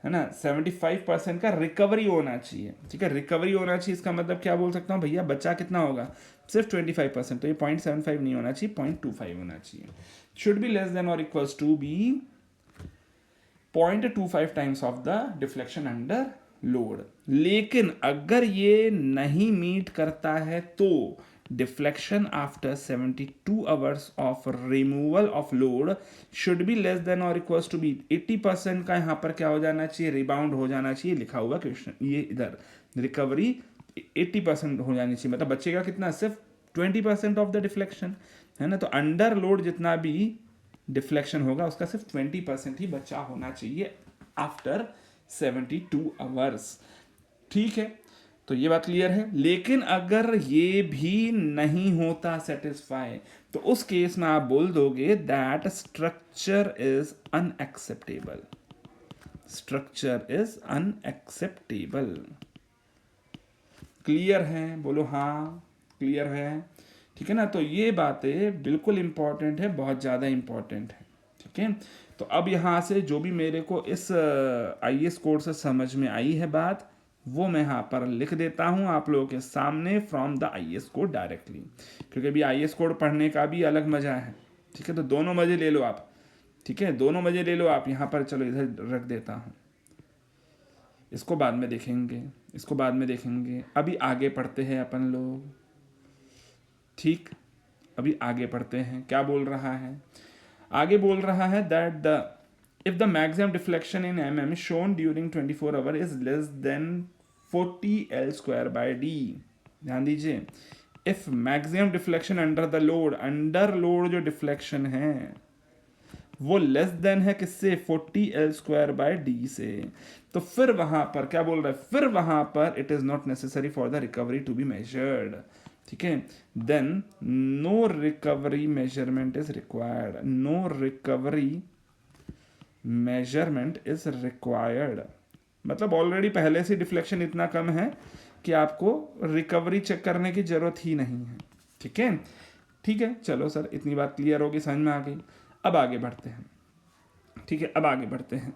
है ना, 75% का रिकवरी होना चाहिए, ठीक है, रिकवरी होना चाहिए। इसका मतलब क्या बोल सकता हूँ भैया, बचा कितना होगा, सिर्फ 25%, तो ये 0.75 नहीं होना चाहिए, 0.25 होना चाहिए। शुड बी लेस देन और equals to be 0.25 times of the deflection under load. लेकिन अगर ये नहीं मीट करता है तो deflection after 72 hours of removal of load should be less than और इक्वल्स टू बी 80% का यहां पर क्या हो जाना चाहिए, रिबाउंड हो जाना चाहिए, लिखा हुआ क्वेश्चन, ये इधर रिकवरी 80% हो जानी चाहिए, मतलब बचेगा कितना, सिर्फ 20% ऑफ द डिफ्लेक्शन, है ना। तो अंडर लोड जितना भी डिफ्लेक्शन होगा उसका सिर्फ 20% ही बचा होना चाहिए आफ्टर 72 आवर्स, ठीक है। तो ये बात क्लियर है। लेकिन अगर ये भी नहीं होता सेटिस्फाई तो उस केस में आप बोल दोगे that structure is unacceptable, structure is unacceptable. Clear है, बोलो हाँ क्लियर है, ठीक है ना। तो ये बातें बिल्कुल इंपॉर्टेंट है, बहुत ज़्यादा इंपॉर्टेंट है, ठीक है। तो अब यहाँ से जो भी मेरे को इस आईएएस कोड से समझ में आई है बात, वो मैं यहाँ पर लिख देता हूँ आप लोगों के सामने from the IAS code directly, क्योंकि अभी आईएएस कोड पढ़ने का भी अलग मज़ा है, ठीक है। तो दोनों मज़े ले लो आप, ठीक है, दोनों मज़े ले लो आप। यहाँ पर चलो इधर रख देता हूँ, इसको बाद में देखेंगे, इसको बाद में देखेंगे, अभी आगे पढ़ते हैं अपन लोग, ठीक। अभी आगे पढ़ते हैं, क्या बोल रहा है, आगे बोल रहा है that the if the maximum deflection in M shown during 24 hour is less than 40 L square by D, ध्यान दीजिए, if maximum deflection under the load, under load जो डिफ्लेक्शन है वो लेस देन है किससे, 40 L स्क्वायर बाय डी से, तो फिर वहां पर क्या बोल रहा है, फिर वहां पर it is not necessary for the recovery to be measured, ठीक है, then no recovery measurement is required, no recovery measurement is required, मतलब ऑलरेडी पहले से डिफ्लेक्शन इतना कम है कि आपको रिकवरी चेक करने की जरूरत ही नहीं है, ठीक है। ठीक है, चलो सर इतनी बात क्लियर होगी, समझ में आ गई। अब आगे बढ़ते हैं, ठीक है, अब आगे बढ़ते हैं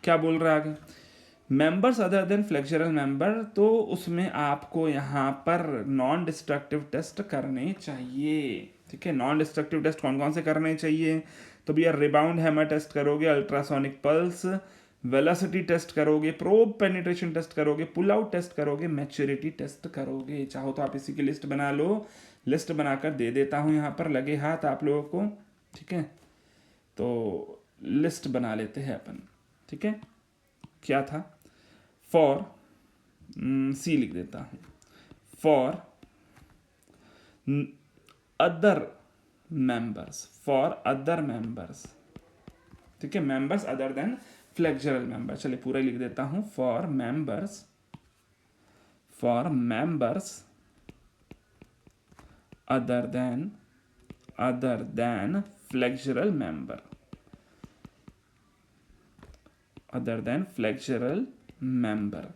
क्या बोल रहा है आगे, members other than flexural member, तो उसमें आपको यहाँ पर नॉन डिस्ट्रक्टिव टेस्ट करने चाहिए, ठीक है। नॉन डिस्ट्रक्टिव टेस्ट कौन कौन से करने चाहिए, तो भैया रिबाउंड हैमर टेस्ट करोगे, अल्ट्रासोनिक पल्स, वेलोसिटी टेस्ट करोगे, प्रोब पेनिट्रेशन टेस्ट करोगे, पुल आउट टेस्ट करोगे, मैच्योरिटी टेस्ट करोगे। चाहो तो आप इसी की लिस्ट बना लो, लिस्ट बनाकर दे देता हूँ यहाँ पर लगे हाथ आप लोगों को, ठीक है। तो लिस्ट बना लेते हैं अपन, ठीक है। क्या था, फॉर सी लिख देता हूँ, for other members, for other members, ठीक है, members other than flexural member, चलिए पूरा लिख देता हूं, for members other than flexural member, other than flexural member,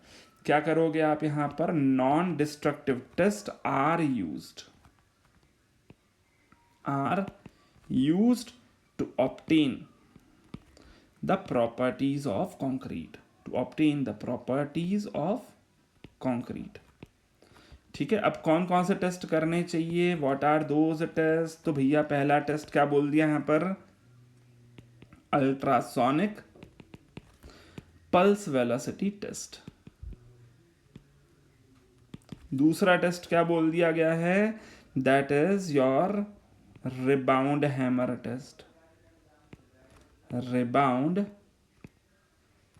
क्या करोगे आप यहां पर, non destructive test are used, are used to obtain the properties of concrete, to obtain the properties of concrete. ठीक है, अब कौन कौन से टेस्ट करने चाहिए, व्हाट आर दोज टेस्ट? तो भैया पहला टेस्ट क्या बोल दिया यहाँ पर, अल्ट्रासोनिक पल्स वेलोसिटी टेस्ट। दूसरा टेस्ट क्या बोल दिया गया है, that is your rebound hammer test, rebound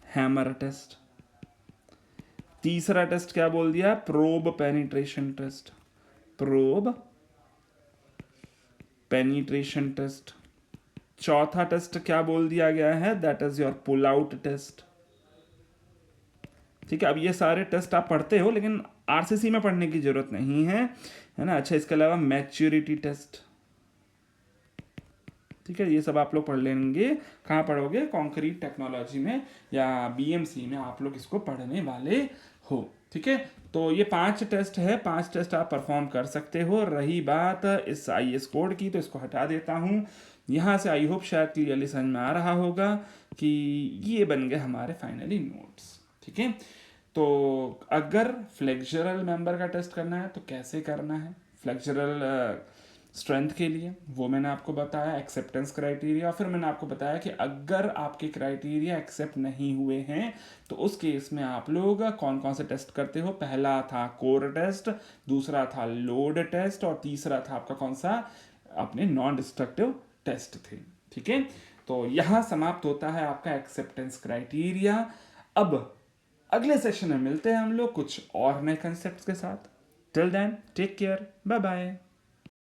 hammer test. तीसरा टेस्ट क्या बोल दिया, probe penetration test, probe penetration test. चौथा टेस्ट क्या बोल दिया गया है, that is your pull out test. ठीक है, अब ये सारे टेस्ट आप पढ़ते हो लेकिन आरसीसी में पढ़ने की जरूरत नहीं है ना। अच्छा, इसके अलावा मैच्योरिटी टेस्ट, ठीक है, ये सब आप लोग पढ़ लेंगे। कहाँ पढ़ोगे, कंक्रीट टेक्नोलॉजी में या बीएमसी में आप लोग इसको पढ़ने वाले हो। ठीक है, तो ये 5 टेस्ट है, 5 टेस्ट आप परफॉर्म कर सकते हो। रही बात इस आईएएस कोड की, तो इसको हटा देता हूँ यहाँ से। आई होप शायद क्लियरली समझ में आ रहा होगा कि ये बन गए हमारे फाइनली नोट्स। ठीक है, तो अगर फ्लेक्सुरल मेंबर का टेस्ट करना है तो कैसे करना है, फ्लेक्सुरल स्ट्रेंथ के लिए वो मैंने आपको बताया, एक्सेप्टेंस क्राइटेरिया। फिर मैंने आपको बताया कि अगर आपके क्राइटेरिया एक्सेप्ट नहीं हुए हैं तो उस केस में आप लोग कौन कौन से टेस्ट करते हो। पहला था कोर टेस्ट, दूसरा था लोड टेस्ट, और तीसरा था आपका कौन सा, अपने नॉन डिस्ट्रक्टिव टेस्ट थे। ठीक है, तो यहाँ समाप्त होता है आपका एक्सेप्टेंस क्राइटेरिया। अब अगले सेशन में मिलते हैं हम लोग कुछ और नए कंसेप्ट के साथ। Till then take care, bye bye.